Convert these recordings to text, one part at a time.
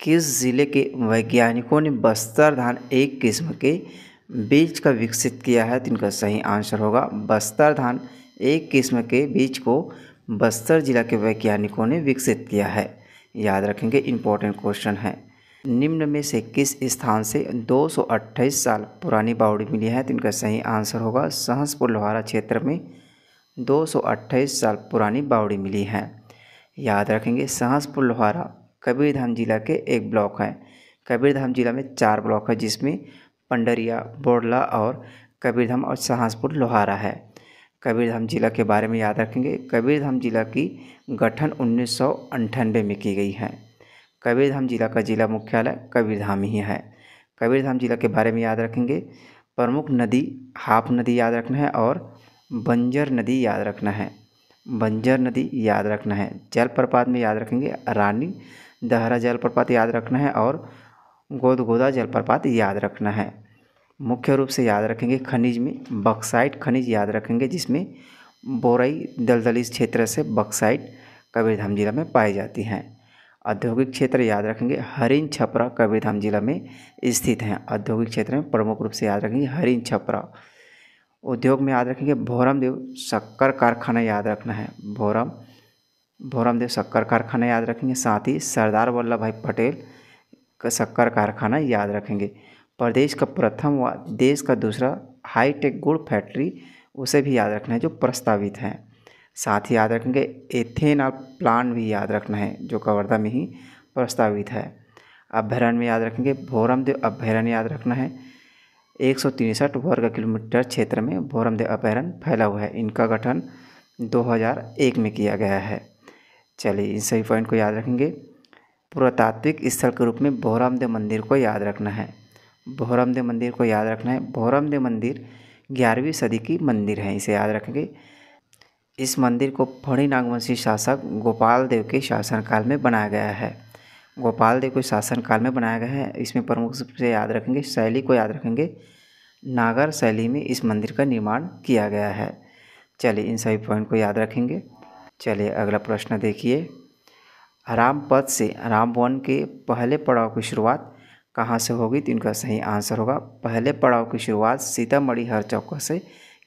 किस जिले के वैज्ञानिकों ने बस्तर धान एक किस्म के बीज का विकसित किया है? तो इनका सही आंसर होगा बस्तर धान एक किस्म के बीज को बस्तर जिला के वैज्ञानिकों ने विकसित किया है। याद रखेंगे, इम्पोर्टेंट क्वेश्चन है। निम्न में से किस स्थान से 228 साल पुरानी बावड़ी मिली है? तो इनका सही आंसर होगा सहसपुर लोहारा क्षेत्र में 228 साल पुरानी बावड़ी मिली है। याद रखेंगे, सहसपुर लोहारा कबीरधाम जिला के एक ब्लॉक है। कबीरधाम जिला में 4 ब्लॉक है, जिसमें पंडरिया, बोड़ला और कबीरधाम और सहसपुर लोहारा है। कबीरधाम जिला के बारे में याद रखेंगे, कबीरधाम जिला की गठन 1998 में की गई है। कबीरधाम जिला का जिला मुख्यालय कबीरधाम ही है। कबीरधाम जिला के बारे में याद रखेंगे, प्रमुख नदी हाप नदी याद रखना है और बंजर नदी याद रखना है। बंजर नदी याद रखना है। जलप्रपात में याद रखेंगे रानी दहरा जलप्रपात याद रखना है और गोदगोदा जलप्रपात याद रखना है। मुख्य रूप से याद रखेंगे, खनिज में बक्साइट खनिज याद रखेंगे, जिसमें बोरई दलदली क्षेत्र से बक्साइट कबीरधाम जिला में पाई जाती हैं। औद्योगिक क्षेत्र याद रखेंगे, हरिन छपरा कबीरधाम जिला में स्थित हैं। औद्योगिक क्षेत्र में प्रमुख रूप से याद रखेंगे हरिन छपरा। उद्योग में याद रखेंगे भोरमदेव शक्कर कारखाना याद रखना है। भोरमदेव शक्कर कारखाना याद रखेंगे। साथ ही सरदार वल्लभ भाई पटेल का शक्कर कारखाना याद रखेंगे। प्रदेश का प्रथम व देश का दूसरा हाईटेक गुड़ फैक्ट्री उसे भी याद रखना है, जो प्रस्तावित है। साथ ही याद रखेंगे एथेनॉल प्लांट भी याद रखना है, जो कवर्धा में ही प्रस्तावित है। अभ्यारण्य में याद रखेंगे भोरमदेव अभ्यारण्य याद रखना है। 163 वर्ग किलोमीटर क्षेत्र में भोरमदेव अभ्यारण्य फैला हुआ है। इनका गठन 2001 में किया गया है। चलिए, इन सभी पॉइंट को याद रखेंगे। पुरातात्विक स्थल के रूप में भोरमदेव मंदिर को याद रखना है। भोरमदेव मंदिर को याद रखना है। भोरमदेव मंदिर 11वीं सदी की मंदिर है, इसे याद रखेंगे। इस मंदिर को फणी नागवंशी शासक गोपाल देव के शासनकाल में बनाया गया है। गोपाल देव के शासनकाल में बनाया गया है। इसमें प्रमुख रूप से याद रखेंगे, शैली को याद रखेंगे, नागर शैली में इस मंदिर का निर्माण किया गया है। चलिए, इन सभी पॉइंट को याद रखेंगे। चलिए, अगला प्रश्न देखिए। रामपथ से रामवन के पहले पड़ाव की शुरुआत कहाँ से होगी? तो इनका सही आंसर होगा पहले पड़ाव की शुरुआत सीतामढ़ी हरचौका से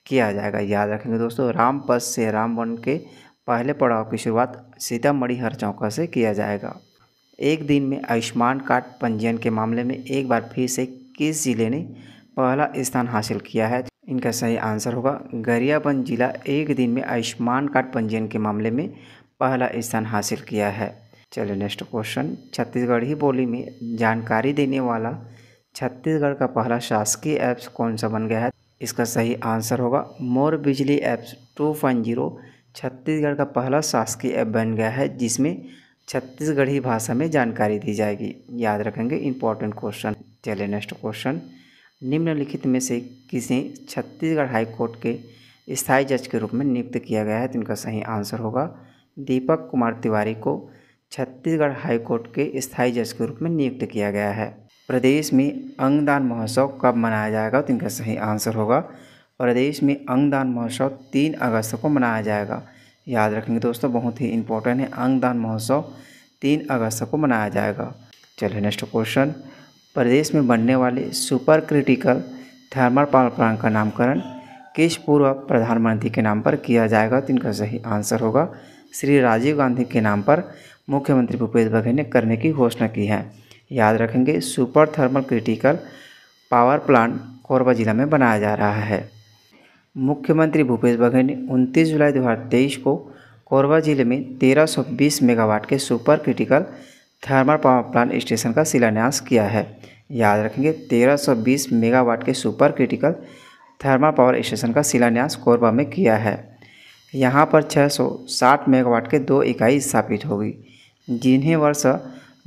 किया जाएगा। याद रखेंगे दोस्तों, रामपथ से रामवन के पहले पड़ाव की शुरुआत सीतामढ़ी हरचौका से किया जाएगा। एक दिन में आयुष्मान कार्ड पंजीयन के मामले में एक बार फिर से किस जिले ने पहला स्थान हासिल किया है? इनका सही आंसर होगा गरियाबंद जिला एक दिन में आयुष्मान कार्ड पंजीयन के मामले में पहला स्थान हासिल किया है। चलिए, नेक्स्ट क्वेश्चन। छत्तीसगढ़ी बोली में जानकारी देने वाला छत्तीसगढ़ का पहला शासकीय ऐप्स कौन सा बन गया है? इसका सही आंसर होगा मोर बिजली ऐप्स 2.0 छत्तीसगढ़ का पहला शासकीय ऐप बन गया है, जिसमें छत्तीसगढ़ी भाषा में जानकारी दी जाएगी। याद रखेंगे, इंपॉर्टेंट क्वेश्चन। चलिए, नेक्स्ट क्वेश्चन। निम्नलिखित में से किसे छत्तीसगढ़ हाईकोर्ट के स्थायी जज के रूप में नियुक्त किया गया है? तो इनका सही आंसर होगा दीपक कुमार तिवारी को छत्तीसगढ़ हाईकोर्ट के स्थायी जज के रूप में नियुक्त किया गया है। प्रदेश में अंगदान महोत्सव कब मनाया जाएगा? तो इनका सही आंसर होगा प्रदेश में अंगदान महोत्सव 3 अगस्त को मनाया जाएगा। याद रखेंगे दोस्तों, बहुत ही इंपॉर्टेंट है। अंगदान महोत्सव 3 अगस्त को मनाया जाएगा। चलिए, नेक्स्ट क्वेश्चन। प्रदेश में बनने वाले super critical thermal power plant का नामकरण किस पूर्व प्रधानमंत्री के नाम पर किया जाएगा? तो इनका सही आंसर होगा श्री राजीव गांधी के नाम पर मुख्यमंत्री भूपेश बघेल ने करने की घोषणा की है। याद रखेंगे, super thermal critical power plant Korba जिला में बनाया जा रहा है। मुख्यमंत्री भूपेश बघेल ने 29 जुलाई 2023 को कोरबा जिले में 1320 मेगावाट के super critical thermal power plant station का शिलान्यास किया है। याद रखेंगे, 1320 मेगावाट के super critical thermal power station का शिलान्यास कोरबा में किया है। यहाँ पर 660 मेगावाट के 2 इकाई स्थापित होगी, जिन्हें वर्ष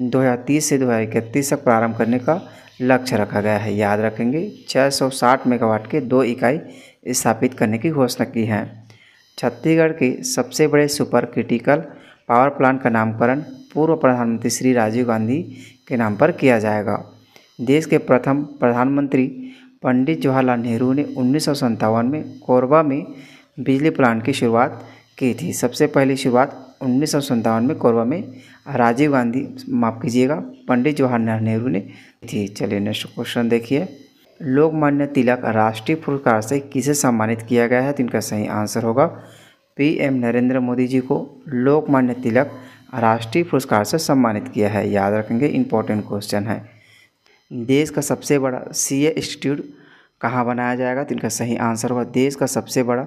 2030 से 2031 तक प्रारंभ करने का लक्ष्य रखा गया है। याद रखेंगे, 660 मेगावाट के 2 इकाई स्थापित करने की घोषणा की है। छत्तीसगढ़ के सबसे बड़े सुपर क्रिटिकल पावर प्लांट का नामकरण पूर्व प्रधानमंत्री श्री राजीव गांधी के नाम पर किया जाएगा। देश के प्रथम प्रधानमंत्री पंडित जवाहरलाल नेहरू ने 1957 में कोरबा में बिजली प्लांट की शुरुआत की थी। सबसे पहली शुरुआत 1957 में कोरबा में राजीव गांधी, माफ़ कीजिएगा, पंडित जवाहरलाल नेहरू ने थी। चलिए नेक्स्ट क्वेश्चन देखिए। लोकमान्य तिलक राष्ट्रीय पुरस्कार से किसे सम्मानित किया गया है? तो इनका सही आंसर होगा पीएम नरेंद्र मोदी जी को लोकमान्य तिलक राष्ट्रीय पुरस्कार से सम्मानित किया है। याद रखेंगे, इंपॉर्टेंट क्वेश्चन है। देश का सबसे बड़ा सीए इंस्टीट्यूट कहाँ बनाया जाएगा? तो इनका सही आंसर होगा देश का सबसे बड़ा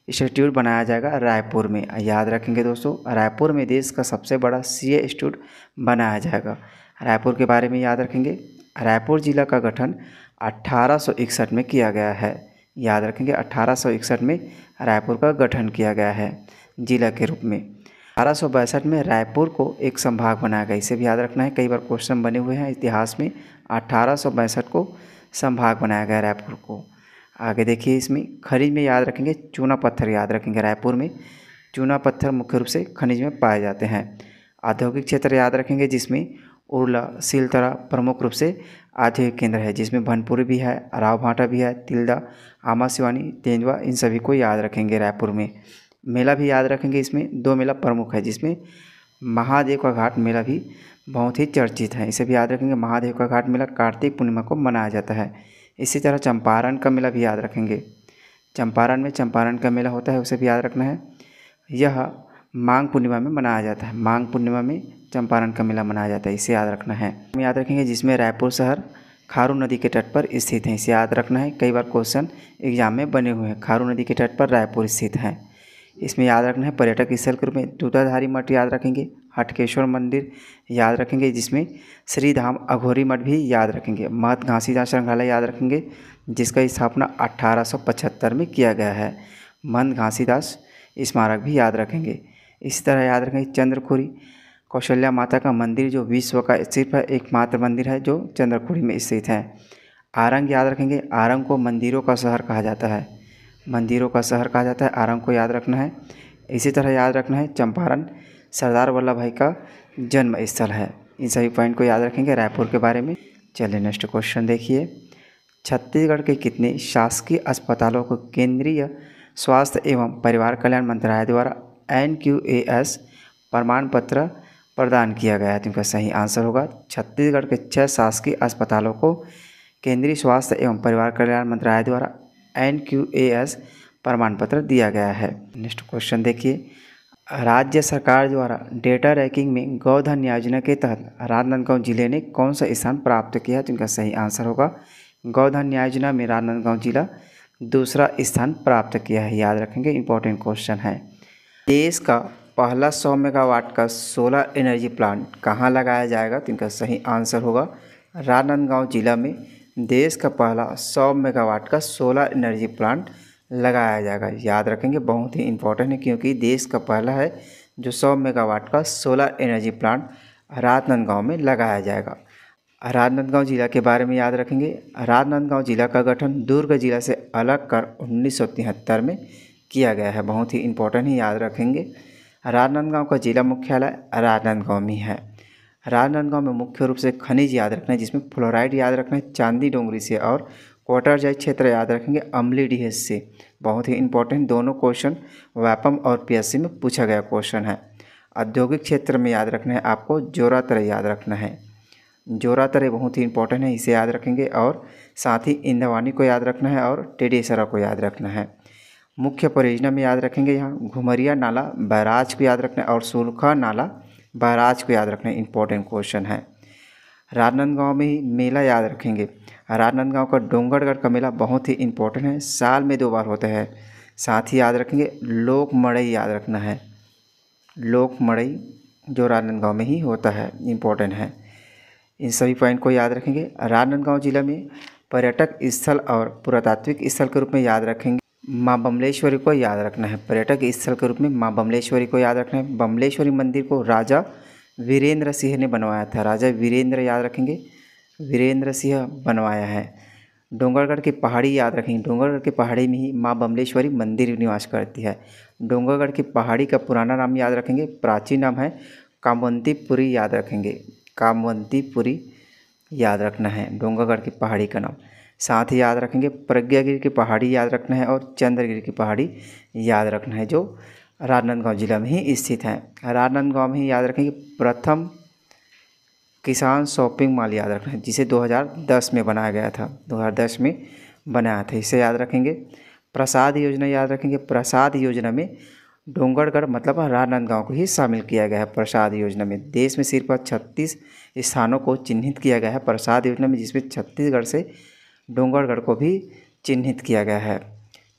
इंस्टीट्यूट बनाया जाएगा रायपुर में। याद रखेंगे दोस्तों, रायपुर में देश का सबसे बड़ा सीए इंस्टीट्यूट बनाया जाएगा। रायपुर के बारे में याद रखेंगे, रायपुर जिला का गठन 1861 में किया गया है। याद रखेंगे, 1861 में रायपुर का गठन किया गया है जिला के रूप में। 1862 में रायपुर को एक संभाग बनाया गया, इसे भी याद रखना है, कई बार क्वेश्चन बने हुए हैं इतिहास में। 1862 को संभाग बनाया गया रायपुर को। आगे देखिए, इसमें खनिज में याद रखेंगे चूना पत्थर याद रखेंगे। रायपुर में चूना पत्थर मुख्य रूप से खनिज में पाए जाते हैं। औद्योगिक क्षेत्र याद रखेंगे, जिसमें उरला, सिलतरा प्रमुख रूप से औद्योगिक केंद्र है, जिसमें भनपुरी भी है, राव भाटा भी है, तिल्दा, आमा सिवानी, तेंदुआ, इन सभी को याद रखेंगे। रायपुर में मेला भी याद रखेंगे, इसमें 2 मेला प्रमुख है, जिसमें महादेव का घाट मेला भी बहुत ही चर्चित है, इसे भी याद रखेंगे। महादेव का घाट मेला कार्तिक पूर्णिमा को मनाया जाता है। इसी तरह चंपारण का मेला भी याद रखेंगे, चंपारण में चंपारण का मेला होता है, उसे भी याद रखना है। यह माघ पूर्णिमा में मनाया जाता है, माघ पूर्णिमा में चंपारण का मेला मनाया जाता है, इसे याद रखना है। हम याद रखेंगे, जिसमें रायपुर शहर खारू नदी के तट पर स्थित है, इसे याद रखना है, कई बार क्वेश्चन एग्जाम में बने हुए हैं। खारू नदी के तट पर रायपुर स्थित है। इसमें याद रखना है पर्यटक स्थल के रूप में दूधाधारी मठ याद रखेंगे, हटकेश्वर मंदिर याद रखेंगे, जिसमें श्रीधाम अघोरी मठ भी याद रखेंगे। महंत घासीदास संग्रहालय याद रखेंगे, जिसका स्थापना 1875 में किया गया है। महंत घासीदास स्मारक भी याद रखेंगे। इसी तरह याद रखेंगे चंद्रखुरी कौशल्या माता का मंदिर, जो विश्व का सिर्फ एकमात्र मंदिर है जो चंद्रखुरी में स्थित है। आरंग याद रखेंगे, आरंग को मंदिरों का शहर कहा जाता है, मंदिरों का शहर कहा जाता है, आरंग को याद रखना है। इसी तरह याद रखना है चंपारण सरदार वल्लभ भाई का जन्म स्थल है। इन सभी पॉइंट को याद रखेंगे रायपुर के बारे में। चलिए नेक्स्ट क्वेश्चन देखिए। छत्तीसगढ़ के कितने शासकीय अस्पतालों को केंद्रीय स्वास्थ्य एवं परिवार कल्याण मंत्रालय द्वारा NQAS प्रमाण पत्र प्रदान किया गया है? तो इनका सही आंसर होगा छत्तीसगढ़ के 6 शासकीय अस्पतालों को केंद्रीय स्वास्थ्य एवं परिवार कल्याण मंत्रालय द्वारा NQAS प्रमाण पत्र दिया गया है। नेक्स्ट क्वेश्चन देखिए। राज्य सरकार द्वारा डेटा रैंकिंग में गौधन योजना के तहत राजनांदगांव जिले ने कौन सा स्थान प्राप्त किया? तो इनका सही आंसर होगा गौधन योजना में राजनांदगांव जिला दूसरा स्थान प्राप्त किया है। याद रखेंगे, इंपॉर्टेंट क्वेश्चन है। देश का पहला 100 मेगावाट का सोलर एनर्जी प्लांट कहाँ लगाया जाएगा? तो इनका सही आंसर होगा राजनांदगांव जिला में देश का पहला 100 मेगावाट का सोलर एनर्जी प्लांट लगाया जाएगा। याद रखेंगे, बहुत ही इंपॉर्टेंट है, क्योंकि देश का पहला है जो 100 मेगावाट का सोलर एनर्जी प्लांट राजनांदगांव में लगाया जाएगा। राजनांदगांव जिला के बारे में याद रखेंगे। राजनांदगांव जिला का गठन दुर्ग जिला से अलग कर 1973 में किया गया है। बहुत ही इंपॉर्टेंट है, याद रखेंगे। राजनांदगांव का जिला मुख्यालय राजनांदगांव में है। राजनांदगांव में मुख्य रूप से खनिज याद रखना है, जिसमें फ्लोराइड याद रखना है चांदी डोंगरी से, और कोटारजाई क्षेत्र याद रखेंगे अम्लीडीह से। बहुत ही इंपॉर्टेंट, दोनों क्वेश्चन व्यापम और PSC में पूछा गया क्वेश्चन है। औद्योगिक क्षेत्र में याद रखना है आपको जोरातरे याद रखना है, जोरातरे बहुत ही इंपॉर्टेंट है, इसे याद रखेंगे। और साथ ही इंद्रवानी को याद रखना है और टेडेसरा को याद रखना है। मुख्य परियोजना में याद रखेंगे यहाँ घुमरिया नाला बैराज को याद रखना है और सुरखा नाला बैराज को याद रखना है, इंपॉर्टेंट क्वेश्चन है। राजनांदगांव में ही मेला याद रखेंगे। राजनांदगांव का डोंगरगढ़ का मेला बहुत ही इंपॉर्टेंट है, साल में 2 बार होता है। साथ ही याद रखेंगे लोक मड़ई याद रखना है, लोक मड़ई जो राजनांदगांव में ही होता है, इंपॉर्टेंट है। इन सभी पॉइंट को याद रखेंगे। राजनांदगांव जिला में पर्यटक स्थल और पुरातात्विक स्थल के रूप में याद रखेंगे माँ बमलेश्वरी को याद रखना है। पर्यटक स्थल के रूप में माँ बमलेश्वरी को याद रखना है। बमलेश्वरी मंदिर को राजा वीरेंद्र सिंह ने बनवाया था, राजा वीरेंद्र याद रखेंगे, वीरेंद्र सिंह बनवाया है। डोंगरगढ़ की पहाड़ी याद रखेंगे, डोंगरगढ़ की पहाड़ी में ही माँ बमलेश्वरी मंदिर निवास करती है। डोंगरगढ़ की पहाड़ी का पुराना नाम याद रखेंगे, प्राचीन नाम है कामवंतीपुरी याद रखेंगे, कामवंतीपुरी याद रखना है डोंगरगढ़ की पहाड़ी का नाम। साथ ही याद रखेंगे प्रज्ञागिरी की पहाड़ी याद रखना है और चंद्रगिरी की पहाड़ी याद रखना है, जो राजनांदगांव जिला में ही स्थित हैं। राजनांदगांव में ही याद रखेंगे प्रथम किसान शॉपिंग मॉल याद रखना है, जिसे 2010 में बनाया गया था, 2010 में बनाया था, इसे याद रखेंगे। प्रसाद योजना याद रखेंगे, प्रसाद योजना में डोंगरगढ़ मतलब राजनांदगांव को ही शामिल किया गया है। प्रसाद योजना में देश में सिर्फ 36 स्थानों को चिन्हित किया गया है प्रसाद योजना में, जिसमें छत्तीसगढ़ से डोंगरगढ़ को भी चिन्हित किया गया है।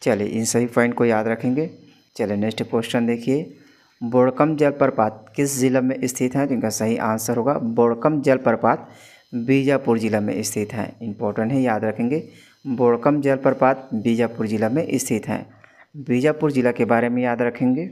चलिए इन सभी पॉइंट को याद रखेंगे। चलिए नेक्स्ट क्वेश्चन देखिए, बोड़कम जलप्रपात किस जिला में स्थित है? तो इनका सही आंसर होगा बोड़कम जलप्रपात बीजापुर जिला में स्थित है। इंपॉर्टेंट है, याद रखेंगे। बोड़कम जलप्रपात बीजापुर जिला में स्थित है। बीजापुर जिला के बारे में याद रखेंगे।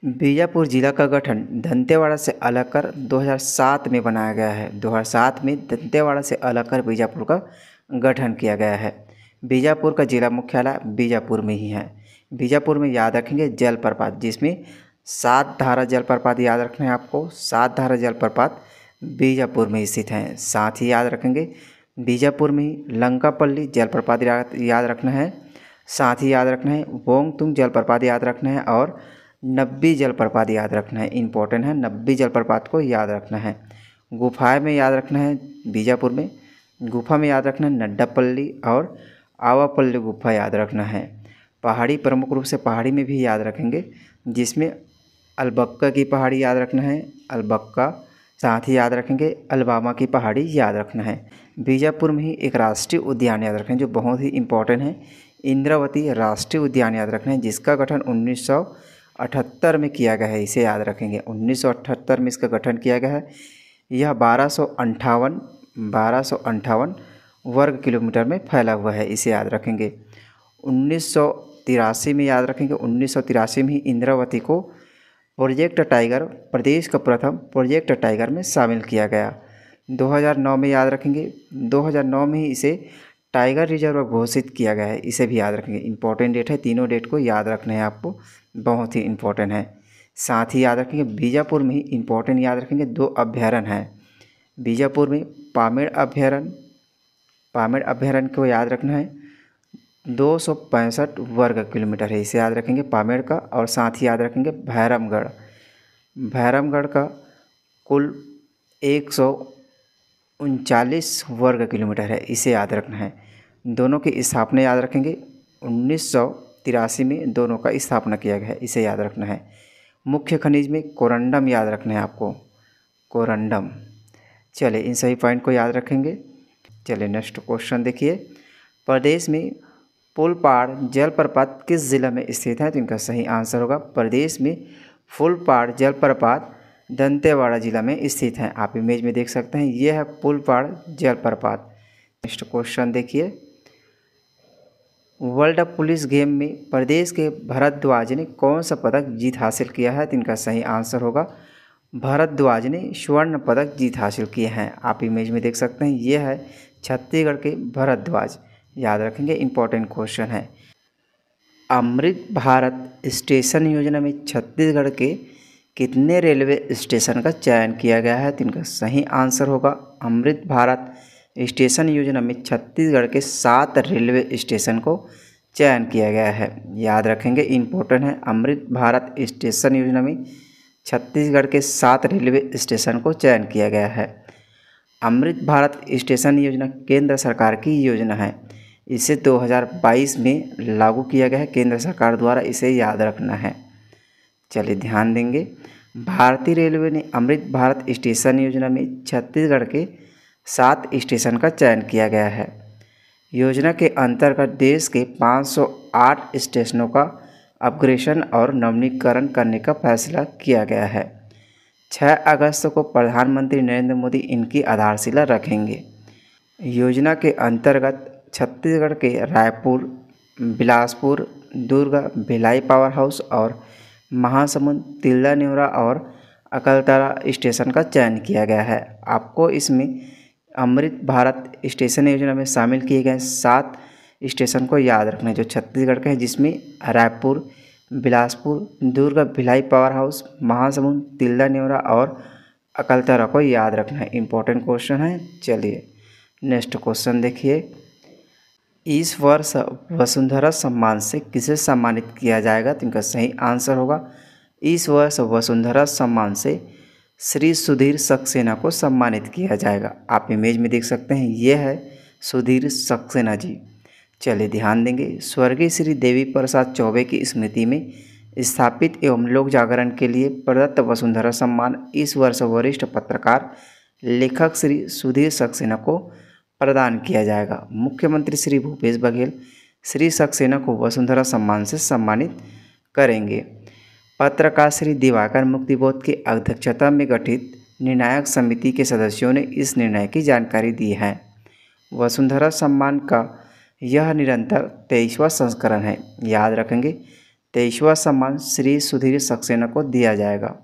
बीजापुर जिला का गठन दंतेवाड़ा से अलग कर 2007 में बनाया गया है। 2007 में दंतेवाड़ा से अलग कर बीजापुर का गठन किया गया है। बीजापुर का जिला मुख्यालय बीजापुर में ही है। बीजापुर में याद रखेंगे जलप्रपात, जिसमें 7 धारा जलप्रपात याद रखना है आपको। 7 धारा जलप्रपात बीजापुर में स्थित हैं। साथ ही याद रखेंगे बीजापुर में ही लंकापल्ली जलप्रपात याद रखना है। साथ ही याद रखना है वोंगतुंग जलप्रपात याद रखना है और नब्बी जलप्रपात याद रखना है। इंपॉर्टेंट है, नब्बी जलप्रपात को याद रखना है। गुफाएं में याद रखना है बीजापुर में, गुफा में याद रखना है नड्डापल्ली और आवापल्ली गुफा याद रखना है। पहाड़ी प्रमुख रूप से पहाड़ी में भी याद रखेंगे, जिसमें अलबक्का की पहाड़ी याद रखना है, अलबक्का। साथ ही याद रखेंगे अलबामा की पहाड़ी याद रखना है। बीजापुर में ही एक राष्ट्रीय उद्यान याद रखें जो बहुत ही इम्पोर्टेंट है, इंद्रावती राष्ट्रीय उद्यान याद रखना है, जिसका गठन 1978 में किया गया है। इसे याद रखेंगे, 1978 में इसका गठन किया गया है। यह 1258 वर्ग किलोमीटर में फैला हुआ है। इसे याद रखेंगे। 1983 में याद रखेंगे, 1983 में ही इंद्रावती को प्रोजेक्ट टाइगर, प्रदेश का प्रथम प्रोजेक्ट टाइगर में शामिल किया गया। 2009 में याद रखेंगे, 2009 में ही इसे टाइगर रिजर्व घोषित किया गया है। इसे भी याद रखेंगे। इंपॉर्टेंट डेट है, तीनों डेट को याद रखना है आपको, बहुत ही इंपॉर्टेंट है। साथ ही याद रखेंगे बीजापुर में ही इंपॉर्टेंट याद रखेंगे 2 अभ्यारण्य हैं बीजापुर में। पामेड़ अभ्यारण्य को याद रखना है, 265 वर्ग किलोमीटर है। इसे याद रखेंगे पामेड़ का। और साथ ही याद रखेंगे भैरमगढ़ का कुल 139 वर्ग किलोमीटर है। इसे याद रखना है। दोनों की स्थापना याद रखेंगे, 1983 में दोनों का स्थापना किया गया है। इसे याद रखना है। मुख्य खनिज में कोरंडम याद रखना है आपको, कोरंडम। चलिए इन सभी पॉइंट को याद रखेंगे। चलिए नेक्स्ट क्वेश्चन देखिए, प्रदेश में फूलपाड़ जलप्रपात किस जिला में स्थित है? तो इनका सही आंसर होगा प्रदेश में फूलपाड़ जलप्रपात दंतेवाड़ा जिला में स्थित है। आप इमेज में देख सकते हैं, यह है फूलपाड़ जलप्रपात। नेक्स्ट क्वेश्चन देखिए, वर्ल्ड पुलिस गेम में प्रदेश के भरद्वाज ने कौन सा पदक जीत हासिल किया है? तो इनका सही आंसर होगा भरद्वाज ने स्वर्ण पदक जीत हासिल किए हैं। आप इमेज में देख सकते हैं, यह है छत्तीसगढ़ के भरद्वाज। याद रखेंगे, इंपॉर्टेंट क्वेश्चन है। अमृत भारत स्टेशन योजना में छत्तीसगढ़ के कितने रेलवे स्टेशन का चयन किया गया है? तो इनका सही आंसर होगा अमृत भारत स्टेशन योजना में छत्तीसगढ़ के 7 रेलवे स्टेशन को चयन किया गया है। याद रखेंगे, इंपॉर्टेंट है। अमृत भारत स्टेशन योजना में छत्तीसगढ़ के 7 रेलवे स्टेशन को चयन किया गया है। अमृत भारत स्टेशन योजना केंद्र सरकार की योजना है। इसे 2022 में लागू किया गया है केंद्र सरकार द्वारा। इसे याद रखना है। चलिए ध्यान देंगे, भारतीय रेलवे ने अमृत भारत स्टेशन योजना में छत्तीसगढ़ के 7 स्टेशन का चयन किया गया है। योजना के अंतर्गत देश के 508 स्टेशनों का अपग्रेडेशन और नवीनीकरण करने का फैसला किया गया है। 6 अगस्त को प्रधानमंत्री नरेंद्र मोदी इनकी आधारशिला रखेंगे। योजना के अंतर्गत छत्तीसगढ़ के रायपुर, बिलासपुर, दुर्ग, भिलाई पावर हाउस और महासमुंद, तिल्दा नेवरा और अकलतरा स्टेशन का चयन किया गया है। आपको इसमें अमृत भारत स्टेशन योजना में शामिल किए गए 7 स्टेशन को याद रखना है जो छत्तीसगढ़ के हैं, जिसमें रायपुर, बिलासपुर, दुर्ग, भिलाई पावर हाउस, महासमुंद, तिल्दा नेवरा और अकलतरा को याद रखना है। इंपॉर्टेंट क्वेश्चन है। चलिए नेक्स्ट क्वेश्चन देखिए, इस वर्ष वसुंधरा सम्मान से किसे सम्मानित किया जाएगा? तो इनका सही आंसर होगा इस वर्ष वसुंधरा सम्मान से श्री सुधीर सक्सेना को सम्मानित किया जाएगा। आप इमेज में देख सकते हैं, ये है सुधीर सक्सेना जी। चलिए ध्यान देंगे, स्वर्गीय श्री देवी प्रसाद चौबे की स्मृति में स्थापित एवं लोक जागरण के लिए प्रदत्त वसुंधरा सम्मान इस वर्ष वरिष्ठ पत्रकार लेखक श्री सुधीर सक्सेना को प्रदान किया जाएगा। मुख्यमंत्री श्री भूपेश बघेल श्री सक्सेना को वसुंधरा सम्मान से सम्मानित करेंगे। पत्रकार श्री दिवाकर मुक्तिबोध की अध्यक्षता में गठित निर्णायक समिति के सदस्यों ने इस निर्णय की जानकारी दी है। वसुंधरा सम्मान का यह निरंतर 23वां संस्करण है। याद रखेंगे, 23वां सम्मान श्री सुधीर सक्सेना को दिया जाएगा।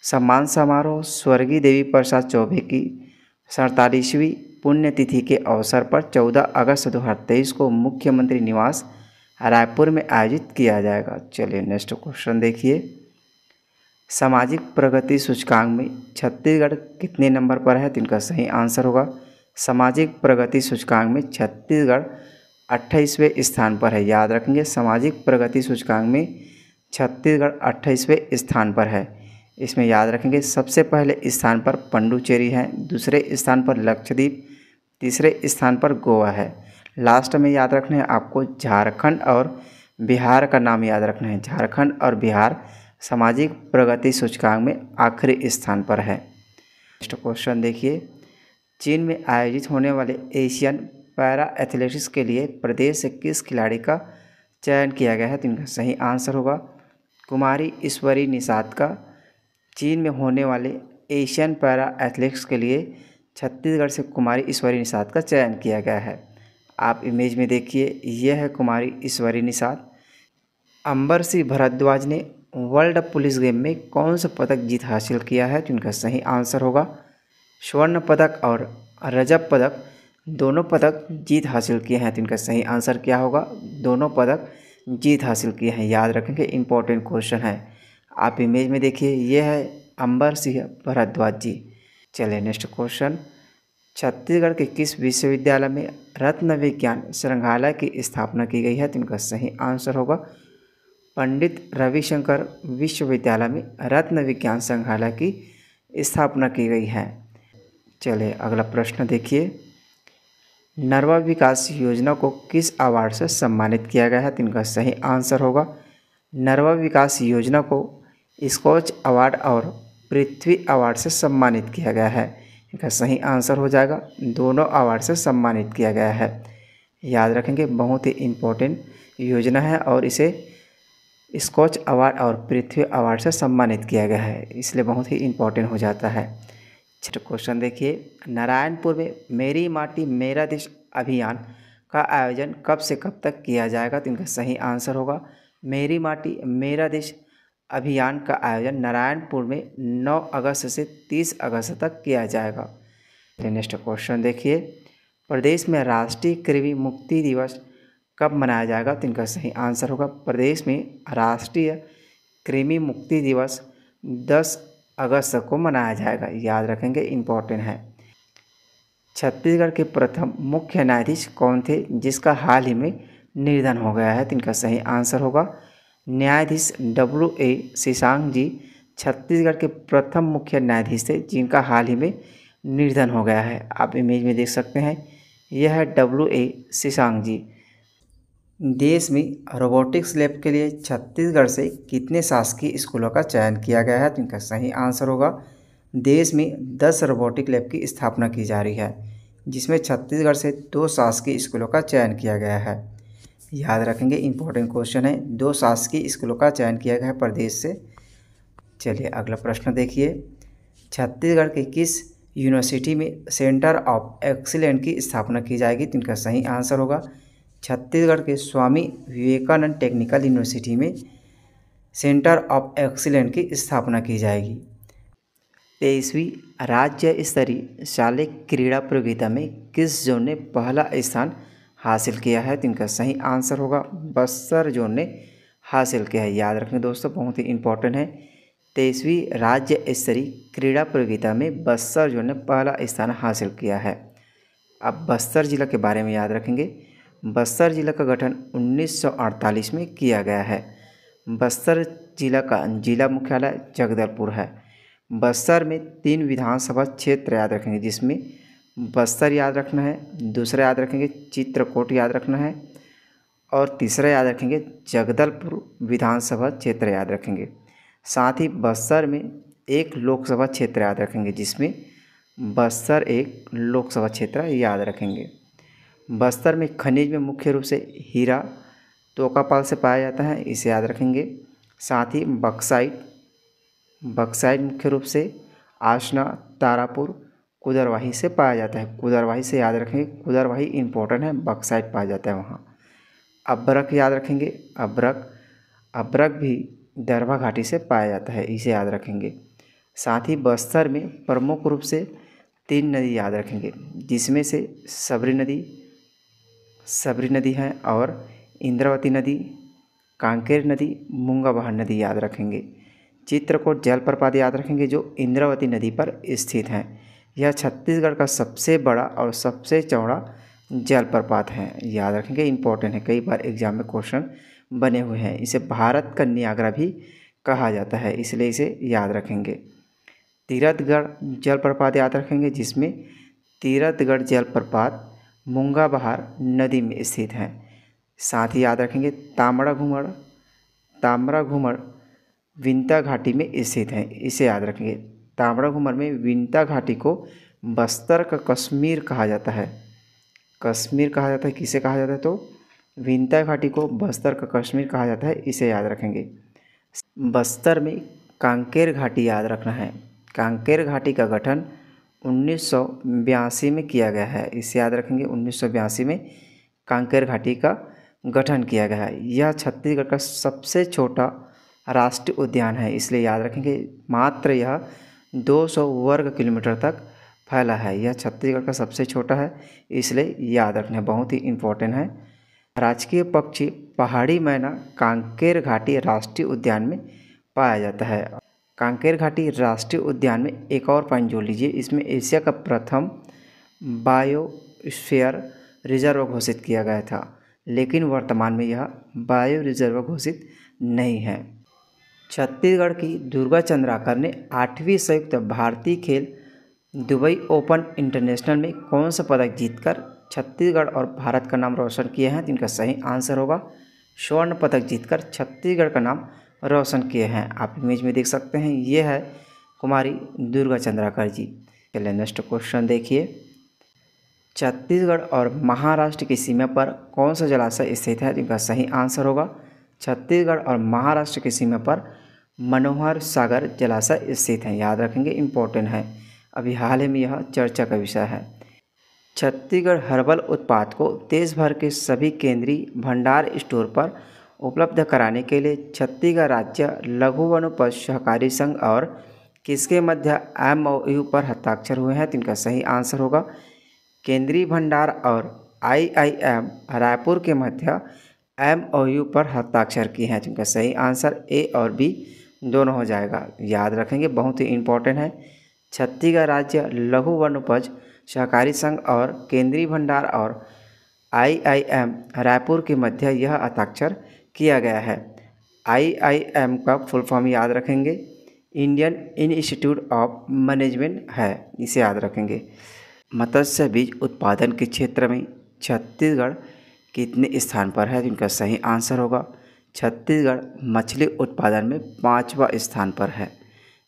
सम्मान समारोह स्वर्गीय देवी प्रसाद चौबे की 47वीं पुण्यतिथि के अवसर पर 14 अगस्त 2023 को मुख्यमंत्री निवास रायपुर में आयोजित किया जाएगा। चलिए नेक्स्ट क्वेश्चन देखिए, सामाजिक प्रगति सूचकांक में छत्तीसगढ़ कितने नंबर पर है? तो इनका सही आंसर होगा सामाजिक प्रगति सूचकांक में छत्तीसगढ़ 28वें स्थान पर है। याद रखेंगे, सामाजिक प्रगति सूचकांक में छत्तीसगढ़ 28वें स्थान पर है। इसमें याद रखेंगे, सबसे पहले स्थान पर पुडुचेरी है, दूसरे स्थान पर लक्षद्वीप, तीसरे स्थान पर गोवा है। लास्ट में याद रखना है आपको झारखंड और बिहार का नाम याद रखना है। झारखंड और बिहार सामाजिक प्रगति सूचकांक में आखिरी स्थान पर है। नेक्स्ट क्वेश्चन देखिए, चीन में आयोजित होने वाले एशियन पैरा एथलेटिक्स के लिए प्रदेश से किस खिलाड़ी का चयन किया गया है? तो इनका सही आंसर होगा कुमारी ईश्वरी निषाद का। चीन में होने वाले एशियन पैरा एथलेटिक्स के लिए छत्तीसगढ़ से कुमारी ईश्वरी निषाद का चयन किया गया है। आप इमेज में देखिए, यह है कुमारी ईश्वरी निषाद। अंबर सिंह भारद्वाज ने वर्ल्ड पुलिस गेम में कौन सा पदक जीत हासिल किया है? तो इनका सही आंसर होगा स्वर्ण पदक और रजत पदक, दोनों पदक जीत हासिल किए हैं। तो इनका सही आंसर क्या होगा? दोनों पदक जीत हासिल किए हैं। याद रखेंगे, इंपॉर्टेंट क्वेश्चन है। आप इमेज में देखिए, यह है अंबर सिंह भारद्वाज जी। चलिए नेक्स्ट क्वेश्चन, छत्तीसगढ़ के किस विश्वविद्यालय में रत्न विज्ञान संग्रहालय की स्थापना की गई है? तो इनका सही आंसर होगा पंडित रविशंकर विश्वविद्यालय में रत्न विज्ञान संग्रहालय की स्थापना की गई है। चलिए अगला प्रश्न देखिए, नर्मदा विकास योजना को किस अवार्ड से सम्मानित किया गया है? तो इनका सही आंसर होगा नर्मदा विकास योजना को स्कॉच अवार्ड और पृथ्वी अवार्ड से सम्मानित किया गया है। इनका सही आंसर हो जाएगा दोनों अवार्ड से सम्मानित किया गया है। याद रखेंगे, बहुत ही इम्पोर्टेंट योजना है और इसे स्कॉच अवार्ड और पृथ्वी अवार्ड से सम्मानित किया गया है, इसलिए बहुत ही इम्पोर्टेंट हो जाता है। चलिए क्वेश्चन देखिए, नारायणपुर में मेरी माटी मेरा देश अभियान का आयोजन कब से कब तक किया जाएगा? तो इनका सही आंसर होगा मेरी माटी मेरा देश अभियान का आयोजन नारायणपुर में 9 अगस्त से 30 अगस्त तक किया जाएगा। नेक्स्ट क्वेश्चन देखिए, प्रदेश में राष्ट्रीय कृमि मुक्ति दिवस कब मनाया जाएगा? तो इनका सही आंसर होगा प्रदेश में राष्ट्रीय कृमि मुक्ति दिवस 10 अगस्त को मनाया जाएगा। याद रखेंगे, इम्पोर्टेंट है। छत्तीसगढ़ के प्रथम मुख्य न्यायाधीश कौन थे जिसका हाल ही में निधन हो गया है? तो इनका सही आंसर होगा न्यायाधीश W.A. शशांक जी छत्तीसगढ़ के प्रथम मुख्य न्यायाधीश थे जिनका हाल ही में निधन हो गया है। आप इमेज में देख सकते हैं, यह है W.A. शशांक जी। देश में रोबोटिक्स लैब के लिए छत्तीसगढ़ से कितने शासकीय स्कूलों का चयन किया गया है? तो इनका सही आंसर होगा देश में 10 रोबोटिक लैब की स्थापना की जा रही है, जिसमें छत्तीसगढ़ से 2 शासकीय स्कूलों का चयन किया गया है। याद रखेंगे, इंपॉर्टेंट क्वेश्चन है, 2 शासकीय स्कूलों का चयन किया गया है प्रदेश से। चलिए अगला प्रश्न देखिए, छत्तीसगढ़ के किस यूनिवर्सिटी में सेंटर ऑफ एक्सीलेंस की स्थापना की जाएगी? तो इनका सही आंसर होगा छत्तीसगढ़ के स्वामी विवेकानंद टेक्निकल यूनिवर्सिटी में सेंटर ऑफ एक्सीलेंस की स्थापना की जाएगी। 23वीं राज्य स्तरीय शालेय क्रीड़ा प्रतियोगिता में किस जोन ने पहला स्थान हासिल किया है? तो इनका सही आंसर होगा बस्तर जोन ने हासिल किया है। याद रखें दोस्तों, बहुत ही इंपॉर्टेंट है। 23वीं राज्य स्तरीय क्रीड़ा प्रतियोगिता में बस्तर जोन ने पहला स्थान हासिल किया है। अब बस्तर जिला के बारे में याद रखेंगे, बस्तर जिला का गठन 1948 में किया गया है। बस्तर जिला का जिला मुख्यालय जगदलपुर है। बस्तर में 3 विधानसभा क्षेत्र याद रखेंगे, जिसमें बस्तर याद रखना है, दूसरा याद रखेंगे चित्रकूट याद रखना है, और तीसरा याद रखेंगे जगदलपुर विधानसभा क्षेत्र याद रखेंगे। साथ ही बस्तर में एक लोकसभा क्षेत्र याद रखेंगे, जिसमें बस्तर एक लोकसभा क्षेत्र याद रखेंगे। बस्तर में खनिज में मुख्य रूप से हीरा तोकापाल से पाया जाता है, इसे याद रखेंगे। साथ ही बक्साइट मुख्य रूप से आसना, तारापुर, कुदरवाही से पाया जाता है। कुदरवाही से याद रखेंगे, कुदरवाही इंपॉर्टेंट है, बक्साइट पाया जाता है वहाँ। अब्रक याद रखेंगे, अब्रक भी दरभा घाटी से पाया जाता है, इसे याद रखेंगे। साथ ही बस्तर में प्रमुख रूप से 3 नदी याद रखेंगे, जिसमें से सबरी नदी है, और इंद्रावती नदी, कांकेर नदी, मूंगाबहार नदी याद रखेंगे। चित्रकूट जलप्रपात याद रखेंगे, जो इंद्रावती नदी पर स्थित है। यह छत्तीसगढ़ का सबसे बड़ा और सबसे चौड़ा जलप्रपात है, याद रखेंगे, इंपॉर्टेंट है, कई बार एग्जाम में क्वेश्चन बने हुए हैं। इसे भारत का नियाग्रा भी कहा जाता है, इसलिए इसे याद रखेंगे। तीरथगढ़ जलप्रपात याद रखेंगे, जिसमें तीरथगढ़ जलप्रपात मूंगाबहार नदी में स्थित है। साथ ही याद रखेंगे ताम्रा घूमर विंता घाटी में स्थित है, इसे याद रखेंगे। ताम्रा घूमर में विंता घाटी को बस्तर का कश्मीर कहा जाता है। कश्मीर कहा जाता है, किसे कहा जाता है? तो विंता घाटी को बस्तर का कश्मीर कहा जाता है, इसे याद रखेंगे। बस्तर में कांकेर घाटी याद रखना है। कांकेर घाटी का गठन 1982 में किया गया है, इसे याद रखेंगे। 1982 में कांकेर घाटी का गठन किया गया है। यह छत्तीसगढ़ का सबसे छोटा राष्ट्रीय उद्यान है, इसलिए याद रखेंगे। मात्र यह 200 वर्ग किलोमीटर तक फैला है। यह छत्तीसगढ़ का सबसे छोटा है, इसलिए याद रखना बहुत ही इम्पोर्टेंट है। राजकीय पक्षी पहाड़ी मैना कांकेर घाटी राष्ट्रीय उद्यान में पाया जाता है। कांकेर घाटी राष्ट्रीय उद्यान में एक और पॉइंट जोड़ लीजिए, इसमें एशिया का प्रथम बायोस्फीयर रिजर्व घोषित किया गया था, लेकिन वर्तमान में यह बायो रिजर्व घोषित नहीं है। छत्तीसगढ़ की दुर्गा चंद्राकर ने 8वीं संयुक्त भारतीय खेल दुबई ओपन इंटरनेशनल में कौन सा पदक जीतकर छत्तीसगढ़ और भारत का नाम रोशन किए हैं? इनका सही आंसर होगा स्वर्ण पदक जीतकर छत्तीसगढ़ का नाम रोशन किए हैं। आप इमेज में देख सकते हैं, ये है कुमारी दुर्गा चंद्राकर जी। चलिए नेक्स्ट क्वेश्चन देखिए। छत्तीसगढ़ और महाराष्ट्र की सीमा पर कौन सा जलाशय स्थित है? इनका सही आंसर होगा छत्तीसगढ़ और महाराष्ट्र की सीमा पर मनोहर सागर जलाशय स्थित है, याद रखेंगे, इम्पोर्टेंट है। अभी हाल ही में यह चर्चा का विषय है। छत्तीसगढ़ हर्बल उत्पाद को देश भर के सभी केंद्रीय भंडार स्टोर पर उपलब्ध कराने के लिए छत्तीसगढ़ राज्य लघु वनोपज सहकारी संघ और किसके मध्य MOU पर हस्ताक्षर हुए हैं? तो इनका सही आंसर होगा केंद्रीय भंडार और IIM रायपुर के मध्य MOU पर हस्ताक्षर किए हैं। तो इनका सही आंसर A और B दोनों हो जाएगा, याद रखेंगे, बहुत ही इम्पोर्टेंट है। छत्तीसगढ़ राज्य लघु वनोपज सहकारी संघ और केंद्रीय भंडार और IIM रायपुर के मध्य यह हस्ताक्षर किया गया है। IIM का फुल फॉर्म याद रखेंगे, इंडियन इंस्टीट्यूट ऑफ मैनेजमेंट है, इसे याद रखेंगे। मत्स्य बीज उत्पादन के क्षेत्र में छत्तीसगढ़ कितने स्थान पर है? इनका सही आंसर होगा छत्तीसगढ़ मछली उत्पादन में 5वां स्थान पर है,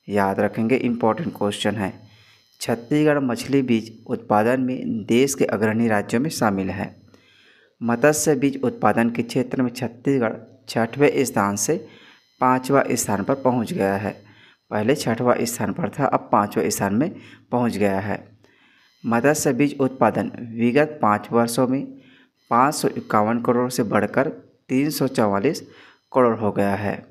याद रखेंगे, इम्पोर्टेंट क्वेश्चन है। छत्तीसगढ़ मछली बीज उत्पादन में देश के अग्रणी राज्यों में शामिल है। मत्स्य बीज उत्पादन के क्षेत्र में छत्तीसगढ़ 6वें स्थान से 5वां स्थान पर पहुंच गया है। पहले 6वां स्थान पर था, अब 5वें स्थान में पहुंच गया है। मत्स्य बीज उत्पादन विगत 5 वर्षों में 551 करोड़ से बढ़कर 344 करोड़ हो गया है।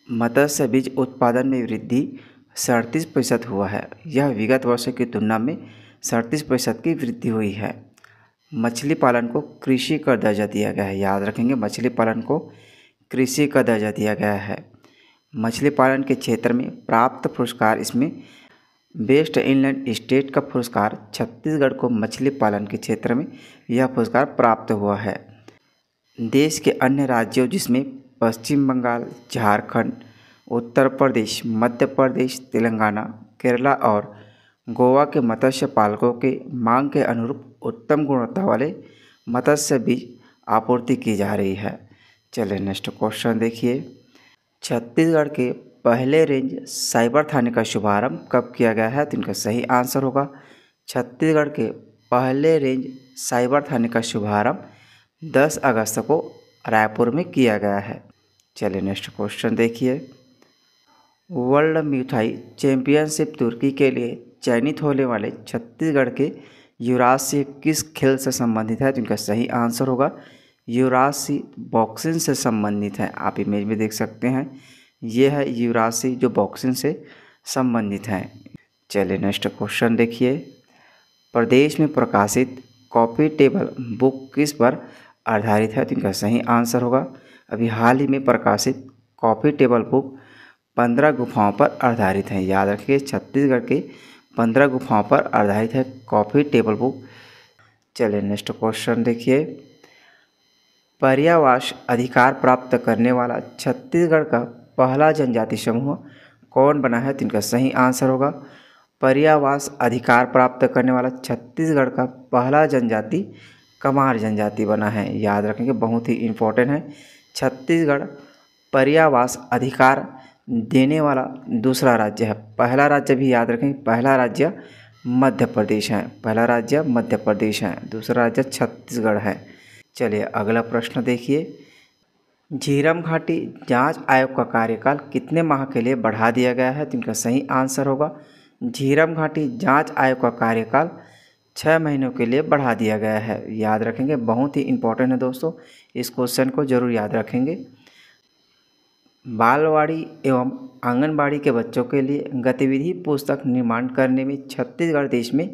मत्स्य बीज उत्पादन में वृद्धि 37% हुआ है। यह विगत वर्षों की तुलना में 37% की वृद्धि हुई है। मछली पालन को कृषि का दर्जा दिया गया है, याद रखेंगे, मछली पालन को कृषि का दर्जा दिया गया है। मछली पालन के क्षेत्र में प्राप्त पुरस्कार इसमें बेस्ट इनलैंड स्टेट का पुरस्कार छत्तीसगढ़ को मछली पालन के क्षेत्र में यह पुरस्कार प्राप्त हुआ है। देश के अन्य राज्यों जिसमें पश्चिम बंगाल, झारखंड, उत्तर प्रदेश, मध्य प्रदेश, तेलंगाना, केरला और गोवा के मत्स्य पालकों के मांग के अनुरूप उत्तम गुणवत्ता वाले मत्स्य बीज आपूर्ति की जा रही है। चलिए नेक्स्ट क्वेश्चन देखिए। छत्तीसगढ़ के पहले रेंज साइबर थाने का शुभारंभ कब किया गया है? तो इनका सही आंसर होगा छत्तीसगढ़ के पहले रेंज साइबर थाने का शुभारंभ 10 अगस्त को रायपुर में किया गया है। चलिए नेक्स्ट क्वेश्चन देखिए। वर्ल्ड म्यूथाई चैंपियनशिप तुर्की के लिए चयनित होने वाले छत्तीसगढ़ के युवराज सिंह किस खेल से संबंधित है? तो इनका सही आंसर होगा युवराज सिंह बॉक्सिंग से संबंधित है। आप इमेज में देख सकते हैं, ये है युवराज सिंह जो बॉक्सिंग से संबंधित हैं। चलिए नेक्स्ट क्वेश्चन देखिए। प्रदेश में प्रकाशित कॉफी टेबल बुक किस पर आधारित है? तो इनका सही आंसर होगा अभी हाल ही में प्रकाशित कॉफी टेबल बुक 15 गुफाओं पर आधारित है। याद रखिए छत्तीसगढ़ के 15 गुफाओं पर आधारित है कॉफी टेबल बुक। चलिए नेक्स्ट क्वेश्चन देखिए। पर्यावास अधिकार प्राप्त करने वाला छत्तीसगढ़ का पहला जनजाति समूह कौन बना है? तो इनका सही आंसर होगा पर्यावास अधिकार प्राप्त करने वाला छत्तीसगढ़ का पहला जनजाति कमार जनजाति बना है। याद रखेंगे, बहुत ही इम्पोर्टेंट है। छत्तीसगढ़ पर्यावास अधिकार देने वाला दूसरा राज्य है। पहला राज्य भी याद रखेंगे, पहला राज्य मध्य प्रदेश है। पहला राज्य मध्य प्रदेश है, दूसरा राज्य छत्तीसगढ़ है। चलिए अगला प्रश्न देखिए। झीरम घाटी जांच आयोग का कार्यकाल कितने माह के लिए बढ़ा दिया गया है? तो इनका सही आंसर होगा झीरम घाटी जांच आयोग का कार्यकाल 6 महीनों के लिए बढ़ा दिया गया है। याद रखेंगे, बहुत ही इम्पोर्टेंट है दोस्तों, इस क्वेश्चन को जरूर याद रखेंगे। बालवाड़ी एवं आंगनबाड़ी के बच्चों के लिए गतिविधि पुस्तक निर्माण करने में छत्तीसगढ़ देश में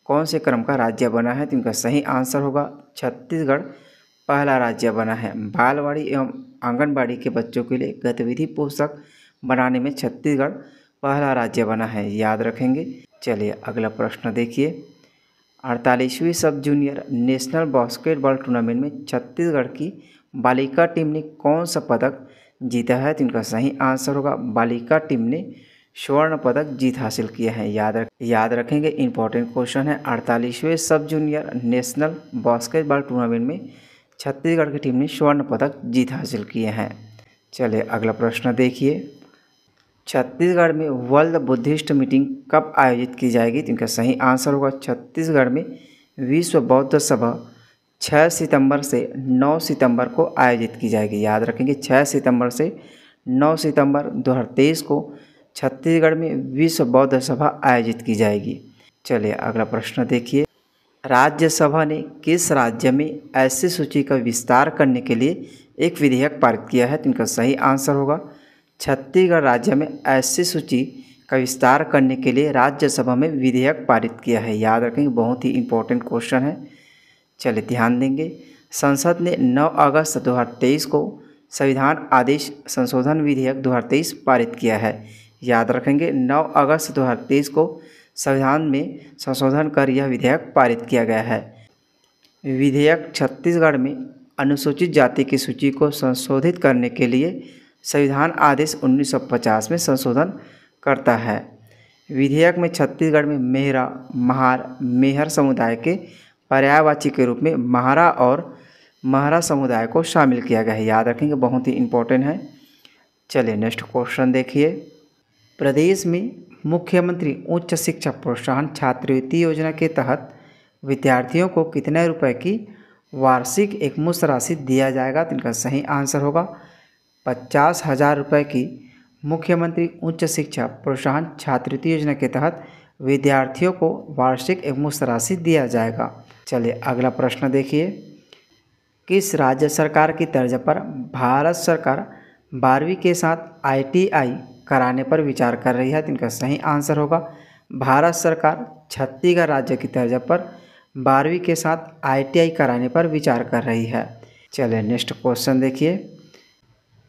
कौन से क्रम का राज्य बना है? तो इनका सही आंसर होगा छत्तीसगढ़ पहला राज्य बना है। बालवाड़ी एवं आंगनबाड़ी के बच्चों के लिए गतिविधि पुस्तक बनाने में छत्तीसगढ़ पहला राज्य बना है। याद रखेंगे। चलिए अगला प्रश्न देखिए। 48वीं सब जूनियर नेशनल बास्केटबॉल टूर्नामेंट में छत्तीसगढ़ की बालिका टीम ने कौन सा पदक जीता है? तो इनका सही आंसर होगा बालिका टीम ने स्वर्ण पदक जीत हासिल किया है। याद रखेंगे, इंपॉर्टेंट क्वेश्चन है। 48वें सब जूनियर नेशनल बास्केटबॉल टूर्नामेंट में छत्तीसगढ़ की टीम ने स्वर्ण पदक जीत हासिल किए हैं। चलिए अगला प्रश्न देखिए। छत्तीसगढ़ में वर्ल्ड बुद्धिस्ट मीटिंग कब आयोजित की जाएगी? तो इनका सही आंसर होगा छत्तीसगढ़ में विश्व बौद्ध सभा 6 सितंबर से 9 सितंबर को आयोजित की जाएगी। याद रखेंगे, 6 सितंबर से 9 सितंबर 2023 को छत्तीसगढ़ में विश्व बौद्ध सभा आयोजित की जाएगी। चलिए अगला प्रश्न देखिए। राज्यसभा ने किस राज्य में ऐसी सूची का विस्तार करने के लिए एक विधेयक पारित किया है? तो इनका सही आंसर होगा छत्तीसगढ़ राज्य में ऐसी सूची का विस्तार करने के लिए राज्यसभा में विधेयक पारित किया है। याद रखेंगे, बहुत ही इंपॉर्टेंट क्वेश्चन है। चलिए ध्यान देंगे। संसद ने 9 अगस्त 2023 को संविधान आदेश संशोधन विधेयक 2023 पारित किया है। याद रखेंगे, 9 अगस्त 2023 को संविधान में संशोधन कर यह विधेयक पारित किया गया है। विधेयक छत्तीसगढ़ में अनुसूचित जाति की सूची को संशोधित करने के लिए संविधान आदेश 1950 में संशोधन करता है। विधेयक में छत्तीसगढ़ में मेहरा, महार, मेहर समुदाय के पर्यायवाची के रूप में महारा और महरा समुदाय को शामिल किया गया है। याद रखेंगे, बहुत ही इम्पोर्टेंट है। चलिए नेक्स्ट क्वेश्चन देखिए। प्रदेश में मुख्यमंत्री उच्च शिक्षा प्रोत्साहन छात्रवृत्ति योजना के तहत विद्यार्थियों को कितने रुपए की वार्षिक एकमुश्त राशि दिया जाएगा? तो इनका सही आंसर होगा 50,000 रुपये की मुख्यमंत्री उच्च शिक्षा प्रोत्साहन छात्रवृत्ति योजना के तहत विद्यार्थियों को वार्षिक एकमुश्त राशि दिया जाएगा। चलिए अगला प्रश्न देखिए। किस राज्य सरकार की तर्ज पर भारत सरकार 12वीं के साथ ITI कराने पर विचार कर रही है? तो इनका सही आंसर होगा भारत सरकार छत्तीसगढ़ राज्य की तर्ज पर 12वीं के साथ ITI कराने पर विचार कर रही है। चलिए नेक्स्ट क्वेश्चन देखिए।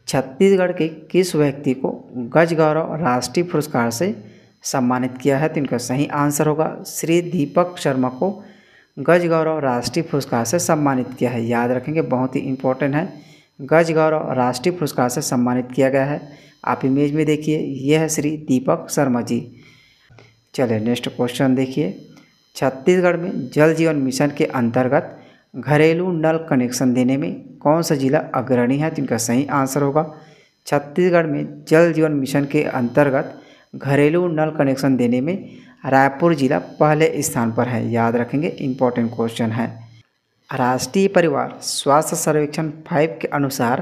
छत्तीसगढ़ के किस व्यक्ति को गज गौरव राष्ट्रीय पुरस्कार से सम्मानित किया है? तो इनका सही आंसर होगा श्री दीपक शर्मा को गज गौरव राष्ट्रीय पुरस्कार से सम्मानित किया है। याद रखेंगे, बहुत ही इंपॉर्टेंट है। गज गौरव राष्ट्रीय पुरस्कार से सम्मानित किया गया है। आप इमेज में देखिए, यह है श्री दीपक शर्मा जी। चलिए नेक्स्ट क्वेश्चन देखिए। छत्तीसगढ़ में जल जीवन मिशन के अंतर्गत घरेलू नल कनेक्शन देने में कौन सा जिला अग्रणी है? तो इनका सही आंसर होगा छत्तीसगढ़ में जल जीवन मिशन के अंतर्गत घरेलू नल कनेक्शन देने में रायपुर जिला पहले स्थान पर है। याद रखेंगे, इंपॉर्टेंट क्वेश्चन है। राष्ट्रीय परिवार स्वास्थ्य सर्वेक्षण 5 के अनुसार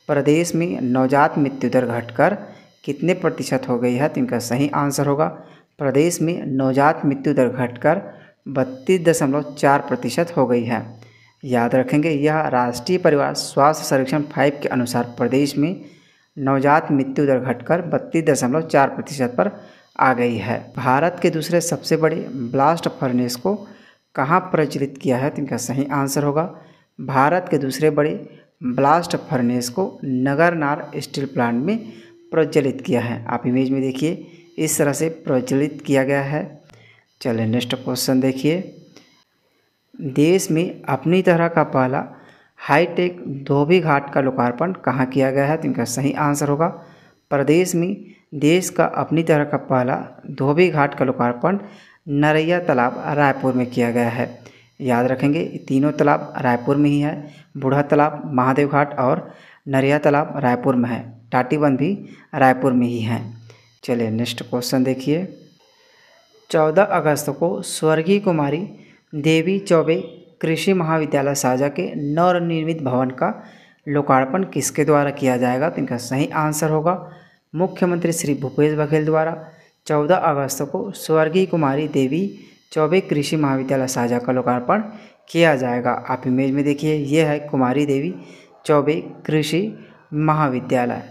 प्रदेश में नवजात मृत्यु दर घटकर कितने प्रतिशत हो गई है? तो इनका सही आंसर होगा प्रदेश में नवजात मृत्यु दर घटकर 32.4% हो गई है। याद रखेंगे, यह राष्ट्रीय परिवार स्वास्थ्य सर्वेक्षण 5 के अनुसार प्रदेश में नवजात मृत्यु दर घटकर 32.4% पर आ गई है। भारत के दूसरे सबसे बड़े ब्लास्ट फर्नेस को कहाँ प्रज्वलित किया है? तो इनका सही आंसर होगा भारत के दूसरे बड़े ब्लास्ट फर्नेस को नगरनार स्टील प्लांट में प्रज्वलित किया है। आप इमेज में देखिए, इस तरह से प्रज्वलित किया गया है। चलिए नेक्स्ट क्वेश्चन देखिए। देश में अपनी तरह का पहला हाईटेक धोबी घाट का लोकार्पण कहाँ किया गया है? तो इनका सही आंसर होगा प्रदेश में देश का अपनी तरह का पहला धोबी घाट का लोकार्पण नरैया तालाब रायपुर में किया गया है। याद रखेंगे, तीनों तालाब रायपुर में ही है। बूढ़ा तालाब, महादेव घाट और नरैया तालाब रायपुर में है। टाटीबंध भी रायपुर में ही है। चलिए नेक्स्ट क्वेश्चन देखिए। 14 अगस्त को स्वर्गीय कुमारी देवी चौबे कृषि महाविद्यालय साजा के नवनिर्मित भवन का लोकार्पण किसके द्वारा किया जाएगा? तो इनका सही आंसर होगा मुख्यमंत्री श्री भूपेश बघेल द्वारा 14 अगस्त को स्वर्गीय कुमारी देवी चौबे कृषि महाविद्यालय साजा का लोकार्पण किया जाएगा। आप इमेज में देखिए, यह है कुमारी देवी चौबे कृषि महाविद्यालय।